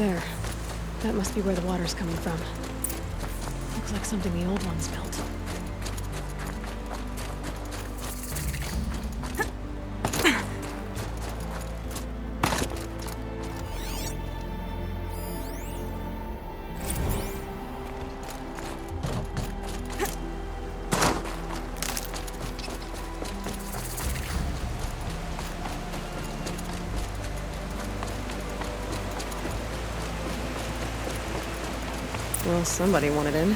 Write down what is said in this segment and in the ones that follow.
There. That must be where the water's coming from. Looks like something the old ones built. Well, somebody wanted in.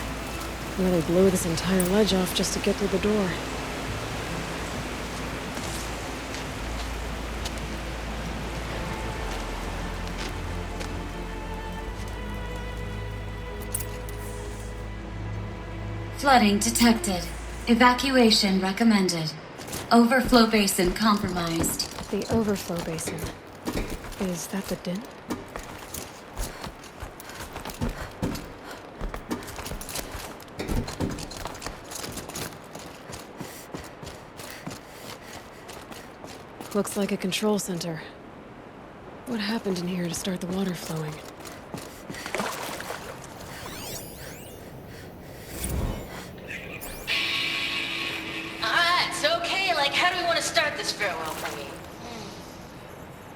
Nearly blew this entire ledge off just to get through the door. Flooding detected. Evacuation recommended. Overflow basin compromised. The overflow basin. Is that the din? Looks like a control center. What happened in here to start the water flowing? It's okay. Like, how do we want to start this farewell party?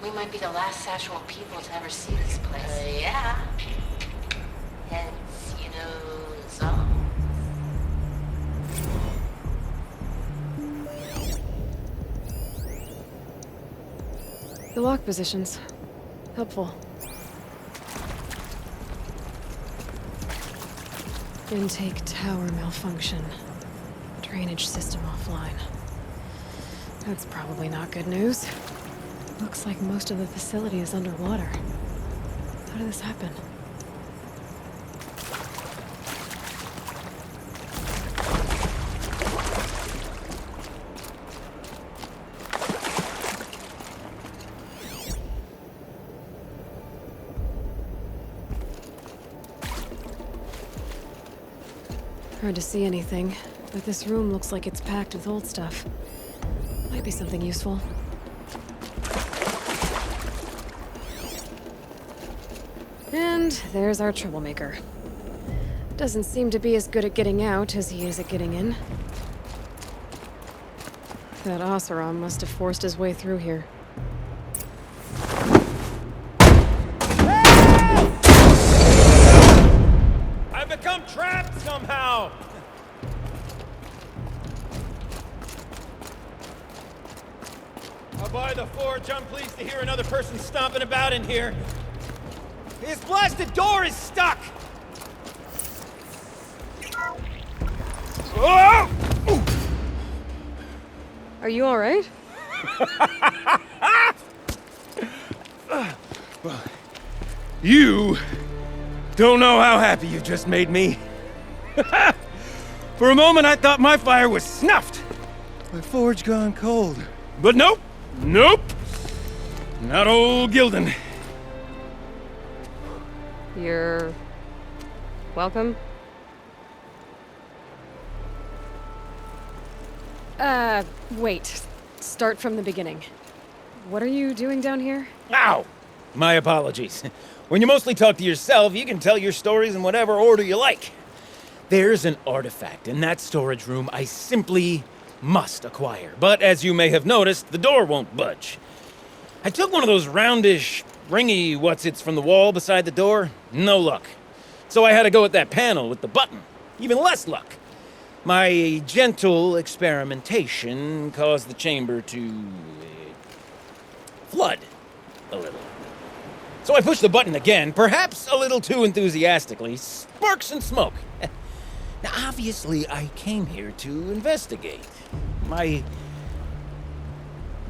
We might be the last actual people to ever see this place. Yeah. Hence, you know, the song. The lock positions. Helpful. Intake tower malfunction. Drainage system offline. That's probably not good news. Looks like most of the facility is underwater. How did this happen? Hard to see anything, but this room looks like it's packed with old stuff. Might be something useful. And there's our troublemaker. Doesn't seem to be as good at getting out as he is at getting in. That Oseram must have forced his way through here. I've become trapped somehow! I'll buy the forge. I'm pleased to hear another person stomping about in here. This blasted door is stuck! Oh! Are you alright? You don't know how happy you just made me. For a moment, I thought my fire was snuffed. My forge gone cold. But nope! Nope! Not old Gildan. You're... welcome? Wait. Start from the beginning. What are you doing down here? Ow! My apologies. When you mostly talk to yourself, you can tell your stories in whatever order you like. There's an artifact in that storage room I simply must acquire. But as you may have noticed, the door won't budge. I took one of those roundish, ringy what's-its from the wall beside the door. No luck. So I had to go with that panel with the button. Even less luck. My gentle experimentation caused the chamber to... flood a little. So I pushed the button again, perhaps a little too enthusiastically. Sparks and smoke. Now, obviously, I came here to investigate. My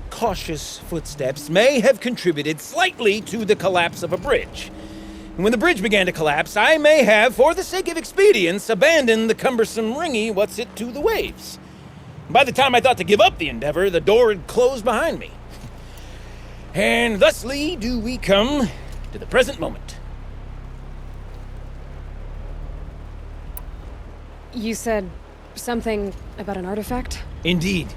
cautious footsteps may have contributed slightly to the collapse of a bridge. And when the bridge began to collapse, I may have, for the sake of expedience, abandoned the cumbersome ringy what's-it to the waves. By the time I thought to give up the endeavor, the door had closed behind me. And thusly do we come to the present moment. You said something about an artifact? Indeed.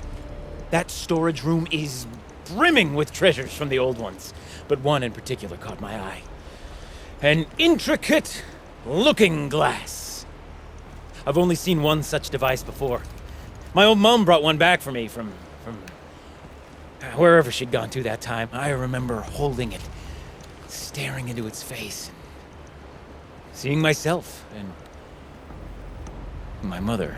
That storage room is brimming with treasures from the old ones, but one in particular caught my eye. An intricate looking glass. I've only seen one such device before. My old mom brought one back for me from wherever she'd gone to that time. I remember holding it, staring into its face, seeing myself and my mother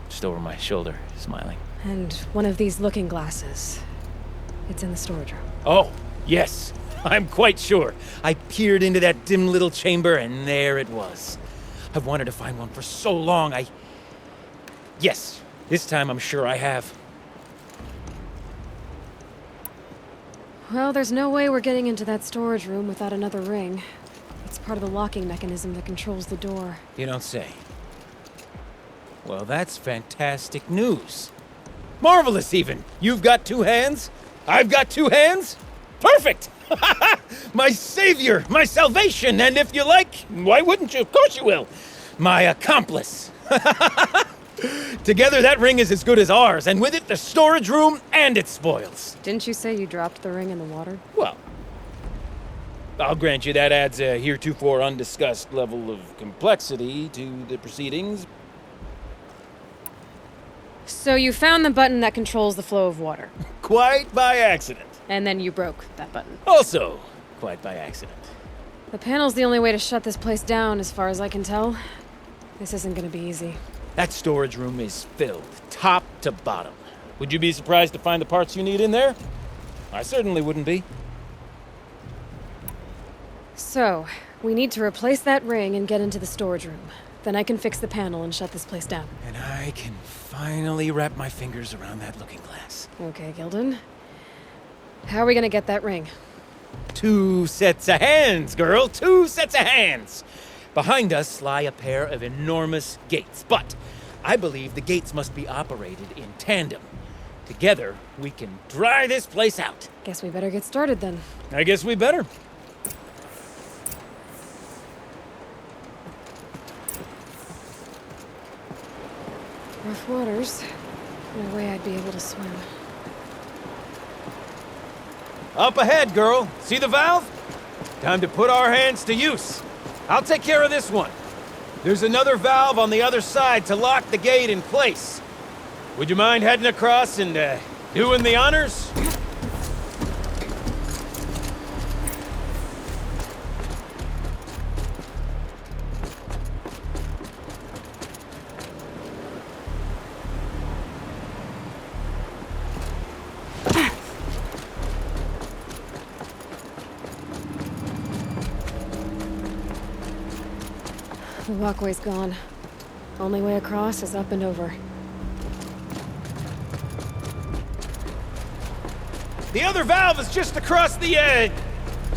just over my shoulder, smiling. And one of these looking glasses. It's in the storage room. Oh, yes. I'm quite sure. I peered into that dim little chamber, and there it was. I've wanted to find one for so long. Yes, this time I'm sure I have. Well, there's no way we're getting into that storage room without another ring. It's part of the locking mechanism that controls the door. You don't say. Well, that's fantastic news. Marvelous, even. You've got two hands. I've got two hands. Perfect! My savior, my salvation, and if you like, why wouldn't you? Of course you will. My accomplice. Together, that ring is as good as ours, and with it, the storage room and its spoils. Didn't you say you dropped the ring in the water? Well, I'll grant you that adds a heretofore undiscussed level of complexity to the proceedings. So you found the button that controls the flow of water. Quite by accident. And then you broke that button. Also, quite by accident. The panel's the only way to shut this place down, as far as I can tell. This isn't gonna be easy. That storage room is filled, top to bottom. Would you be surprised to find the parts you need in there? I certainly wouldn't be. So, we need to replace that ring and get into the storage room. Then I can fix the panel and shut this place down. And I can finally wrap my fingers around that looking glass. Okay, Gilden. How are we gonna get that ring? 2 sets of hands, girl. 2 sets of hands. Behind us lie a pair of enormous gates, but I believe the gates must be operated in tandem. Together, we can dry this place out. Guess we better get started then. I guess we better. Rough waters. No way I'd be able to swim. Up ahead, girl. See the valve? Time to put our hands to use. I'll take care of this one. There's another valve on the other side to lock the gate in place. Would you mind heading across and, doing the honors? The walkway's gone. Only way across is up and over. The other valve is just across the,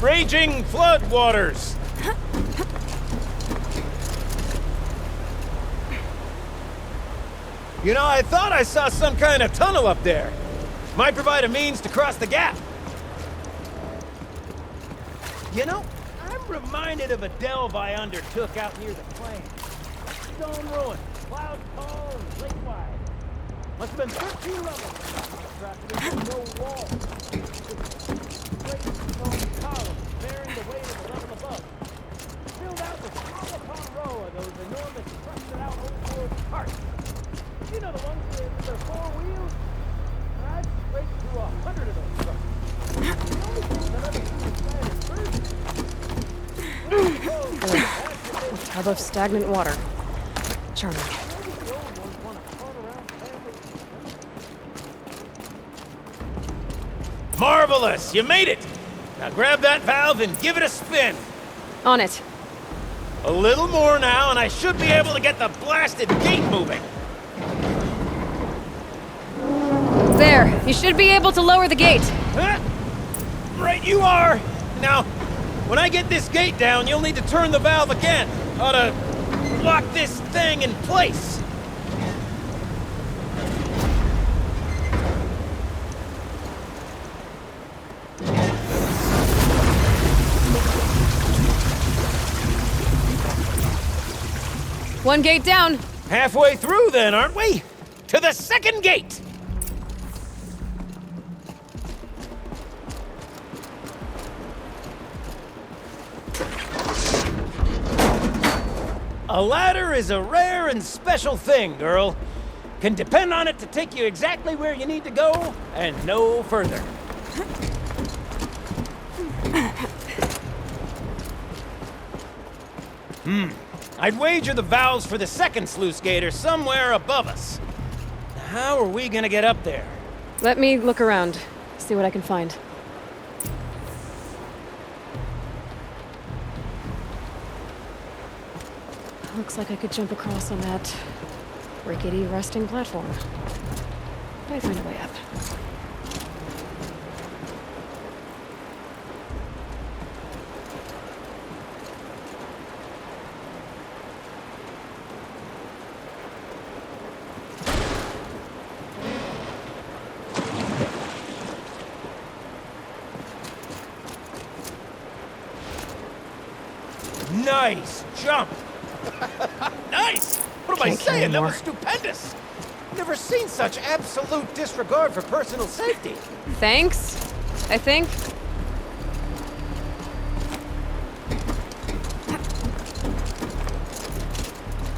raging flood waters. You know, I thought I saw some kind of tunnel up there. Might provide a means to cross the gap. You know, I'm reminded of a delve I undertook out near the plain. Stone ruin, cloud tall and lake wide. Must have been 13 levels. Practically no wall. Great stone columns bearing the weight of the level above. Filled out with row upon row of those enormous crusted out old world carts. You know the ones with their 4 wheels? I'd straight through 100 of those trucks. The only thing that I've seen is A tub of stagnant water. Charming. Marvelous! You made it! Now grab that valve and give it a spin. On it. A little more now, and I should be able to get the blasted gate moving. There. You should be able to lower the gate. Huh? Right you are! Now, when I get this gate down, you'll need to turn the valve again. Ought to lock this thing in place. One gate down. Halfway through then, aren't we? To the second gate! A ladder is a rare and special thing, girl. Can depend on it to take you exactly where you need to go, and no further. I'd wager the valves for the second sluice gate are somewhere above us. How are we gonna get up there? Let me look around, see what I can find. Looks like I could jump across on that rickety resting platform. Might find a way up. Nice jump! Nice! What am I Can't carry saying? That more. was stupendous! Never seen such absolute disregard for personal safety. Thanks, I think.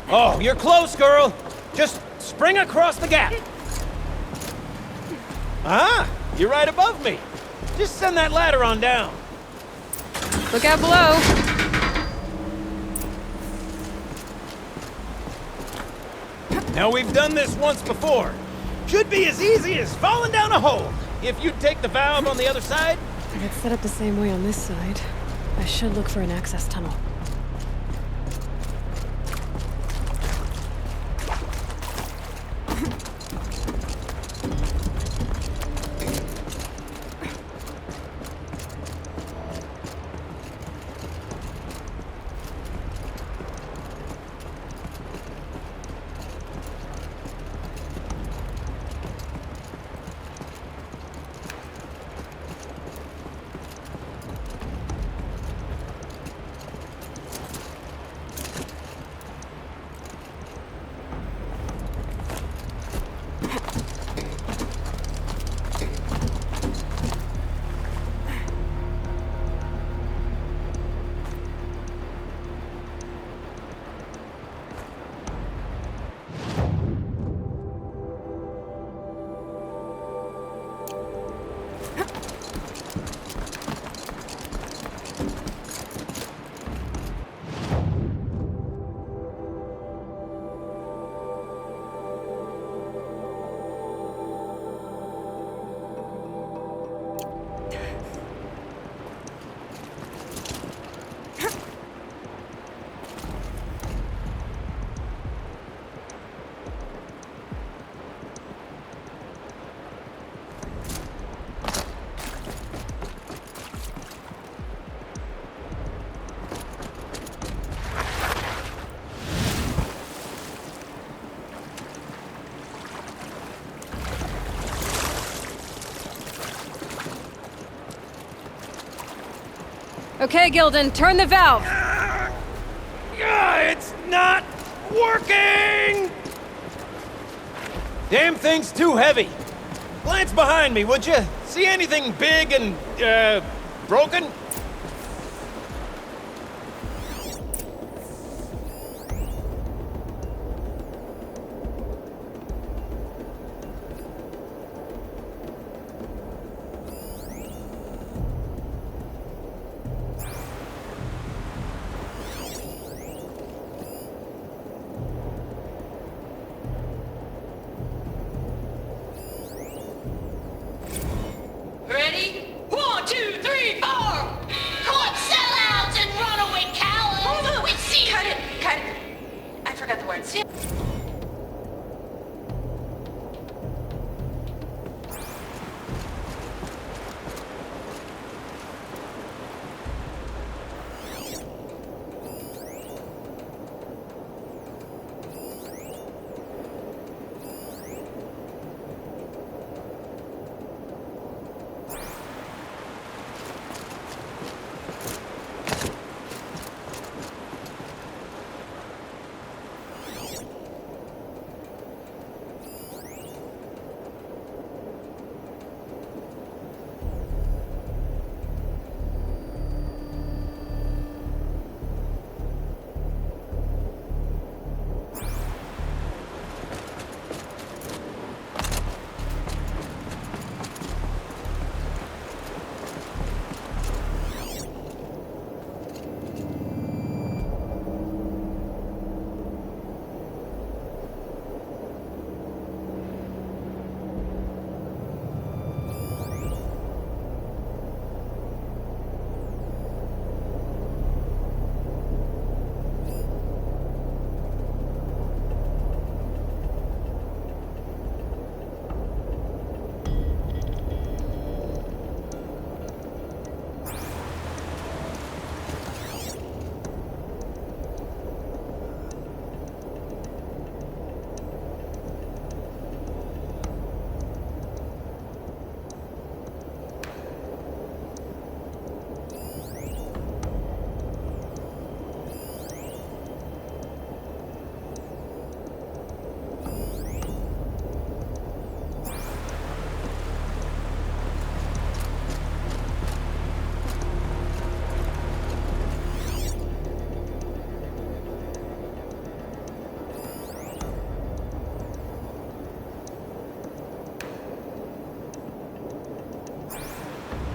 Oh, you're close, girl! Just spring across the gap! Ah, you're right above me. Just send that ladder on down. Look out below. Now, we've done this once before. Should be as easy as falling down a hole. If you take the valve on the other side. It's set up the same way on this side. I should look for an access tunnel. Okay, Gildan, turn the valve. It's not working! Damn thing's too heavy. Glance behind me, would you? See anything big and, broken? Ready? 1, 2, 3, 4!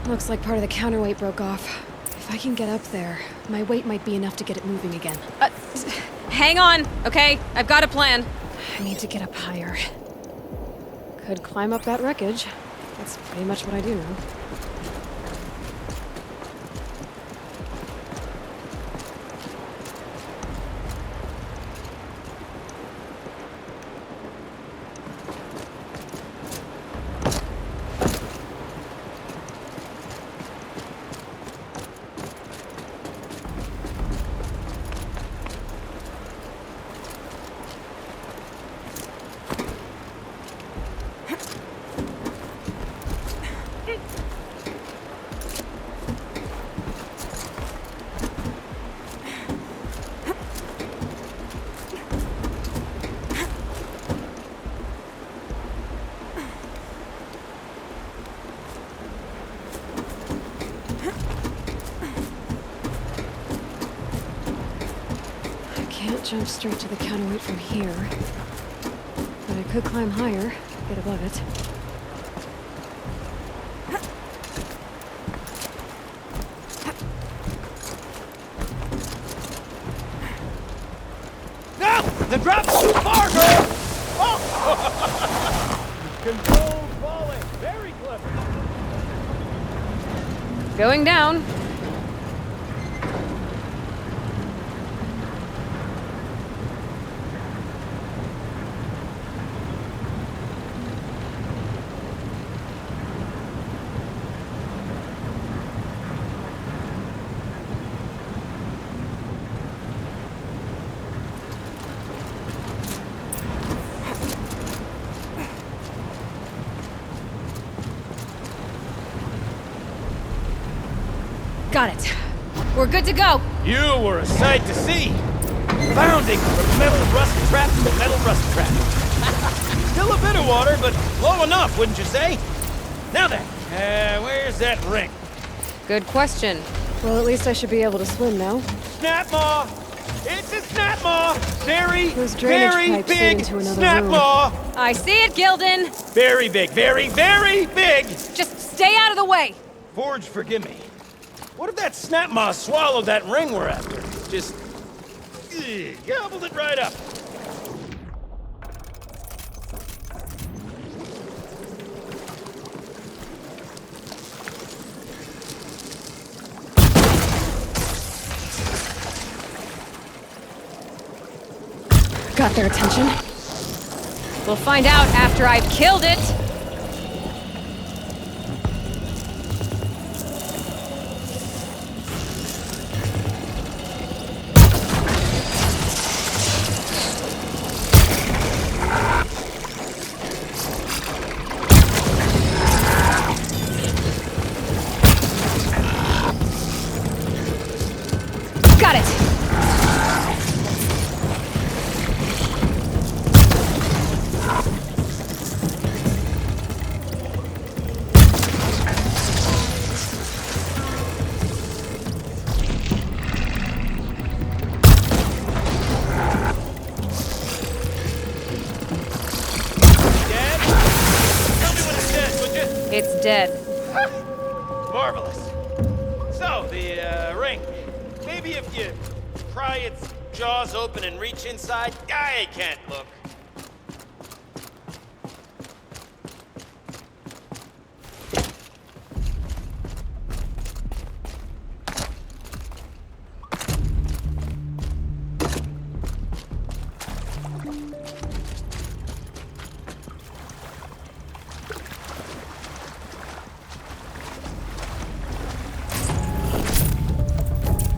Looks like part of the counterweight broke off. If I can get up there, my weight might be enough to get it moving again. Hang on, okay? I've got a plan. I need to get up higher. Could climb up that wreckage. That's pretty much what I do now. Jump straight to the counterweight from here. But I could climb higher, get above it. No! The drop's too far, girl! Oh! Controlled falling. Very clever. Going down. Got it. We're good to go. You were a sight to see. Bounding from metal rust trap to metal rust trap. Still a bit of water, but low enough, wouldn't you say? Now then, where's that ring? Good question. Well, at least I should be able to swim now. Snap maw! It's a snap maw! Very, Those drainage very pipes lead big into another snap room. maw! I see it, Gildan. Very big, very, very big! Just stay out of the way. Forge, forgive me. What if that snap maw swallowed that ring we're after? Just... gobbled it right up. Got their attention. We'll find out after I've killed it. Got it. It's dead. Marvelous. So, the, ring. Maybe if you pry its jaws open and reach inside, I can't look.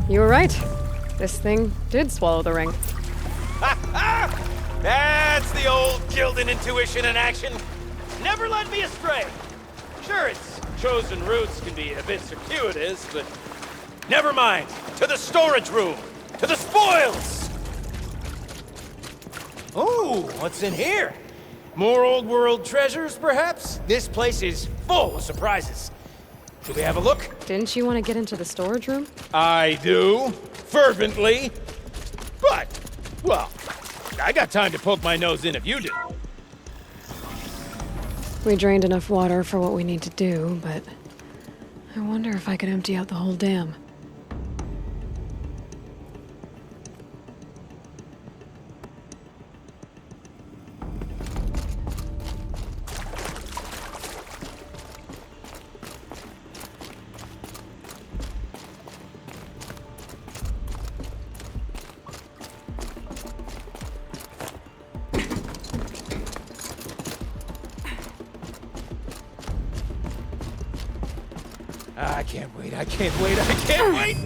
You were right. This thing did swallow the ring. That's the old Gildan intuition in action. Never led me astray. Sure, its chosen routes can be a bit circuitous, but never mind. To the storage room. To the spoils. Ooh, what's in here? More old world treasures, perhaps? This place is full of surprises. Should we have a look? Didn't you want to get into the storage room? I do. Fervently. But, well, I got time to poke my nose in if you do. We drained enough water for what we need to do, but I wonder if I could empty out the whole dam. I can't wait, I can't wait, I can't wait!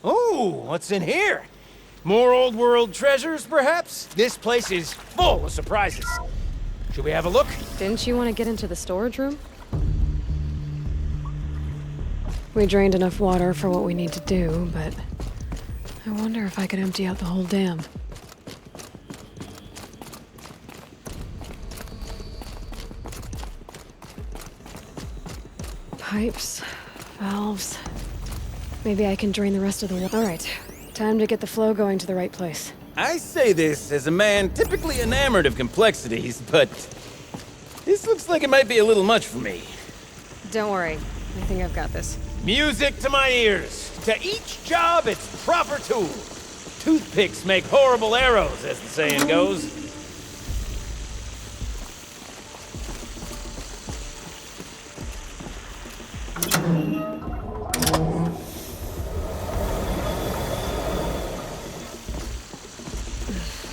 Oh, what's in here? More old world treasures, perhaps? This place is full of surprises. Should we have a look? Didn't you want to get into the storage room? We drained enough water for what we need to do, but I wonder if I could empty out the whole dam. Pipes, valves. Maybe I can drain the rest of the water. All right, time to get the flow going to the right place. I say this as a man typically enamored of complexities, but this looks like it might be a little much for me. Don't worry, I think I've got this. Music to my ears. To each job, its proper tool. Toothpicks make horrible arrows, as the saying goes.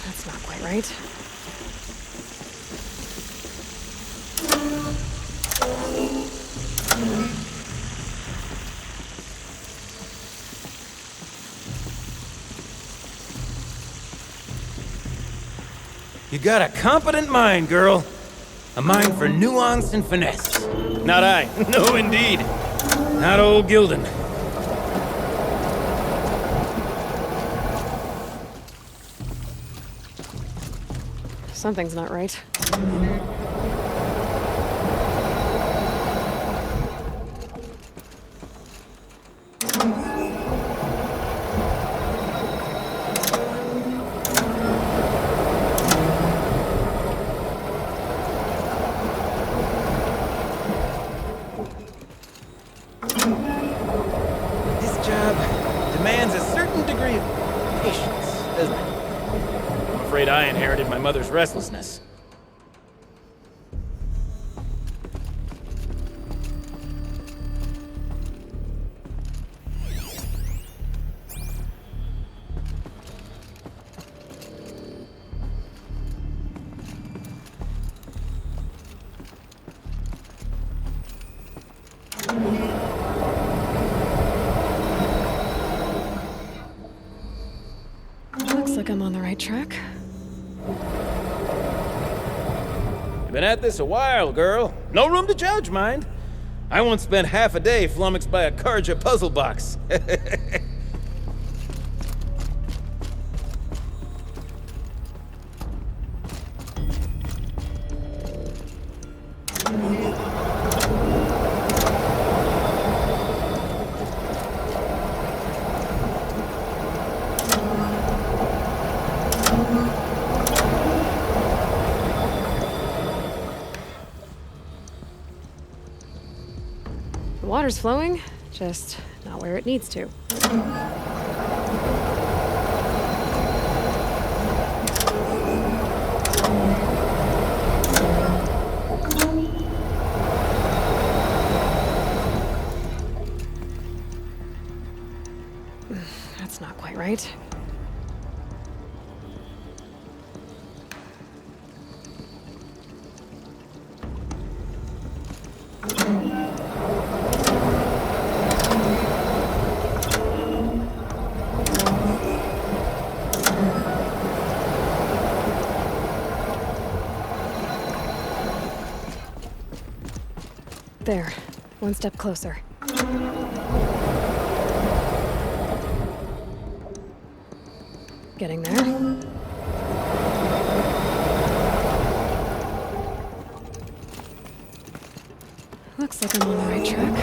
That's not quite right. You got a competent mind, girl. A mind for nuance and finesse. Not I. No, indeed. Not old Gildan. Something's not right. This job demands a certain degree of patience, doesn't it? I'm afraid I inherited my mother's restlessness. Looks like I'm on the right track. You've been at this a while, girl. No room to judge, mind. I once spent half a day flummoxed by a Karja puzzle box. The water's flowing, just not where it needs to. That's not quite right. There, one step closer. Getting there. Looks like I'm on the right track.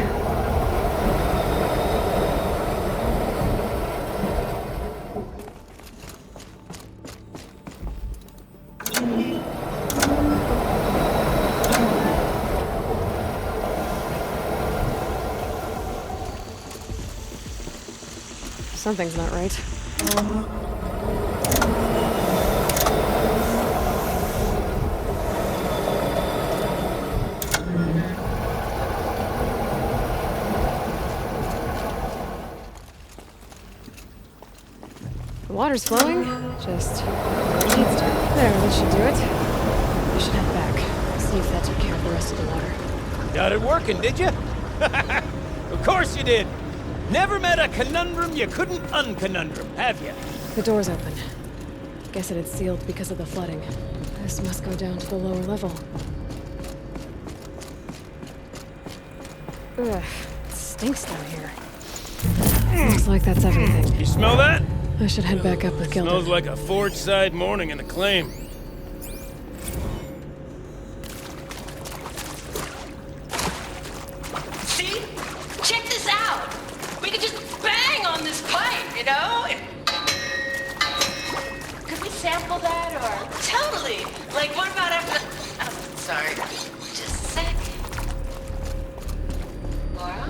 Something's not right. The water's flowing. Just where it needs to. There, that should do it. We should head back. See if that took care of the rest of the water. Got it working, did you? Of course you did. Never met a conundrum you couldn't unconundrum, have you? The door's open. Guess it had sealed because of the flooding. This must go down to the lower level. Ugh, it stinks down here. Looks like that's everything. You smell that? I should head back up with Gilda. Smells like a forge-side morning in the claim. See? Check this out! We could just bang on this pipe, you know? Could we sample that, or... Totally! Like, what about after... Oh, sorry. Just a sec. Laura?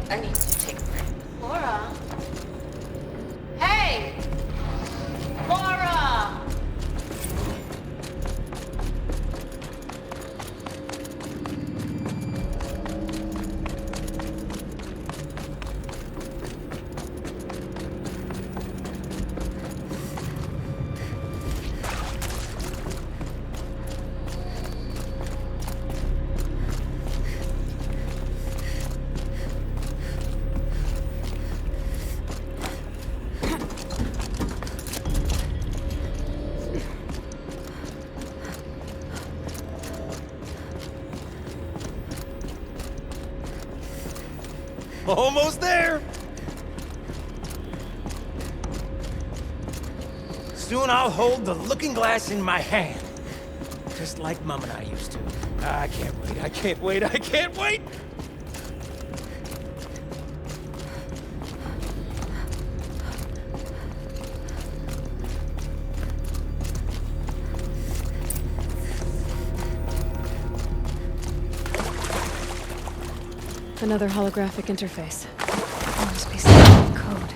I need to take a break. Laura? Hey! Laura! Almost there! Soon I'll hold the looking glass in my hand. Just like Mom and I used to. I can't wait, I can't wait, I can't wait! Another holographic interface. There must be some code.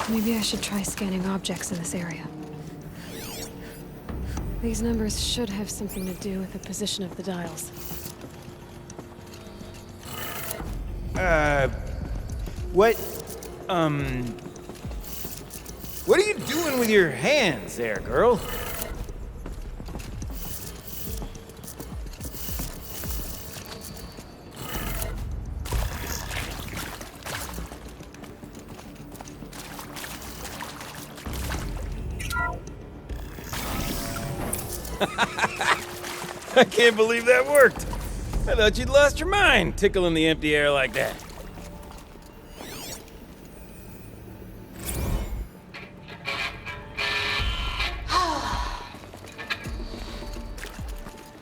Maybe I should try scanning objects in this area. These numbers should have something to do with the position of the dials. What are you doing with your hands there, girl? I can't believe that worked. I thought you'd lost your mind, tickling the empty air like that.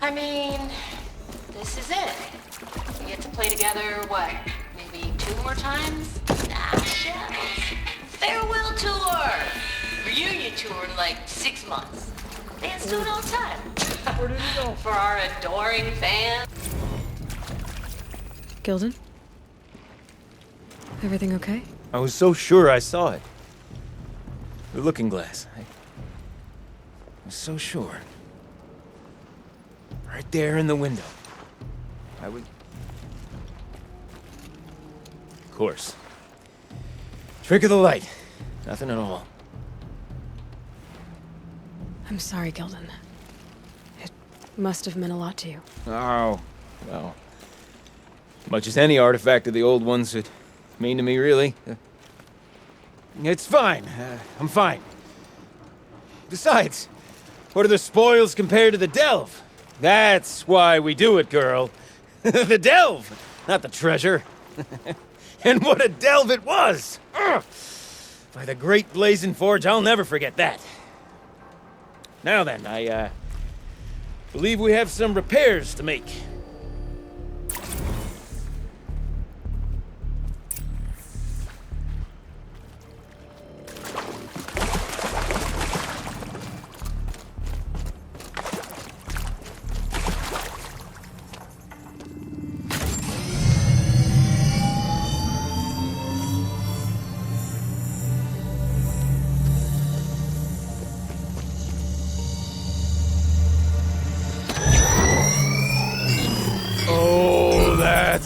I mean, this is it. We get to play together, what, maybe 2 more times? Nah, shells. Farewell tour! Reunion tour in like 6 months. Fans do it all the time. Where did it go? For our adoring fans. Gildan? Everything okay? I was so sure I saw it. The looking glass. I was so sure. Right there in the window. I would... Of course. Trick of the light. Nothing at all. I'm sorry, Gildan. It must have meant a lot to you. Oh, well. Much as any artifact of the old ones would mean to me, really. It's fine. I'm fine. Besides, what are the spoils compared to the delve? That's why we do it, girl. The delve, not the treasure. And what a delve it was! Ugh. By the great blazing forge, I'll never forget that. Now then, I believe we have some repairs to make.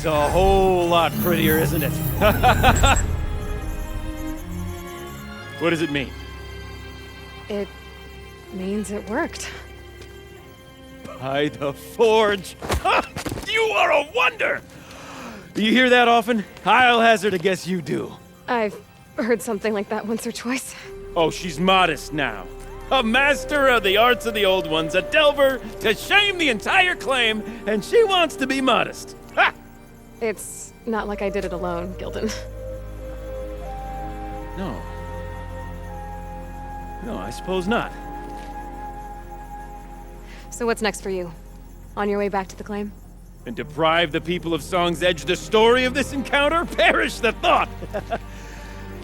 It's a whole lot prettier, isn't it? What does it mean? It means it worked. By the forge! You are a wonder! Do you hear that often? I'll hazard a guess you do. I've heard something like that once or twice. Oh, she's modest now. A master of the arts of the old ones, a delver to shame the entire claim, and she wants to be modest. Ha! It's not like I did it alone, Gildan. No. No, I suppose not. So what's next for you? On your way back to the claim? And deprive the people of Song's Edge the story of this encounter? Perish the thought!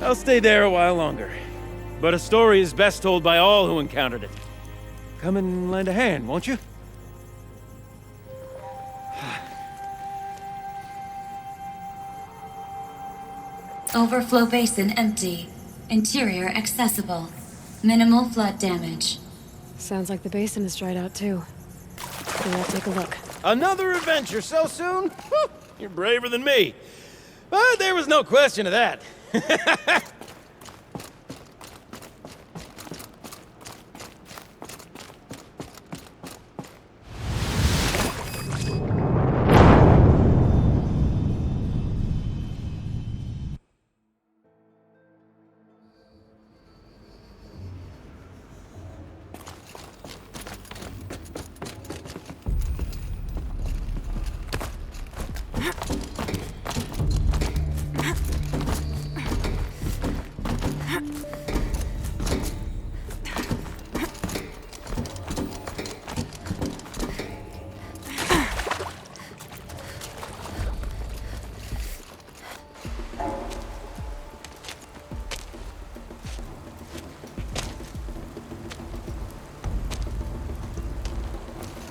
I'll stay there a while longer. But a story is best told by all who encountered it. Come and lend a hand, won't you? Overflow basin empty. Interior accessible. Minimal flood damage. Sounds like the basin is dried out too. So I'll take a look. Another adventure so soon? Whew, you're braver than me. But there was no question of that.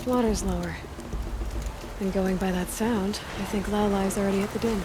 Water's lower. And going by that sound, I think Laolai's already at the den.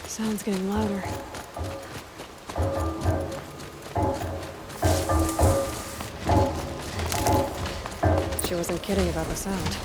Sound's getting louder. She wasn't kidding about the sound.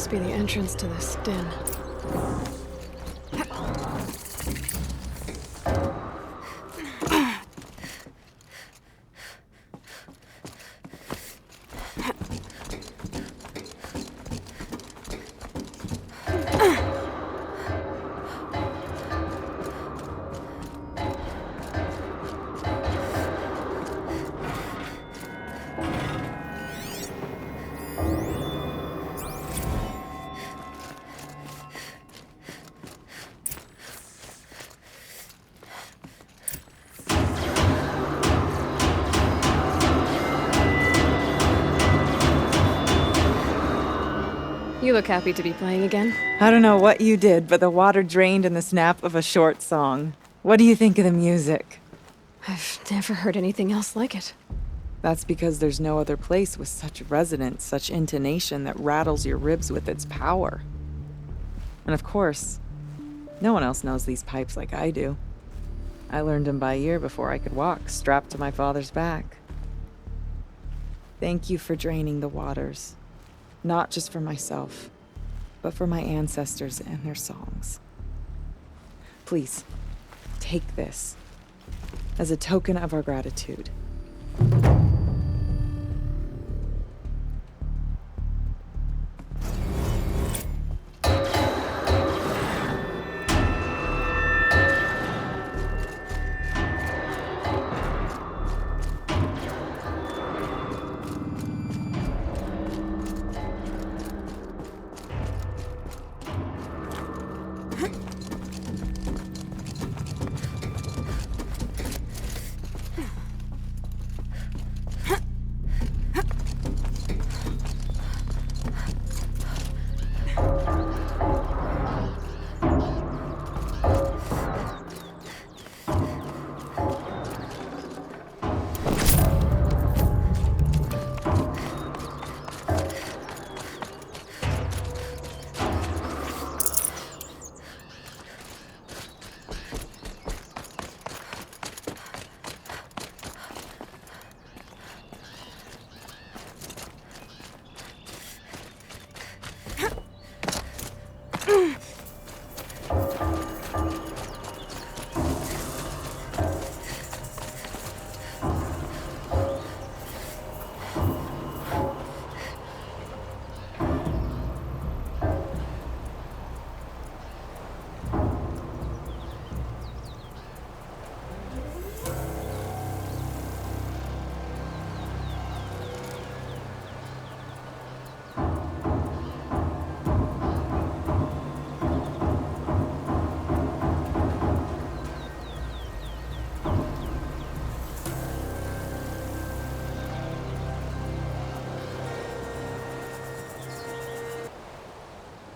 must be the entrance to this den. You look happy to be playing again. I don't know what you did, but the water drained in the snap of a short song. What do you think of the music? I've never heard anything else like it. That's because there's no other place with such resonance, such intonation that rattles your ribs with its power. And of course, no one else knows these pipes like I do. I learned them by ear before I could walk, strapped to my father's back. Thank you for draining the waters. Not just for myself, but for my ancestors and their songs. Please, take this as a token of our gratitude.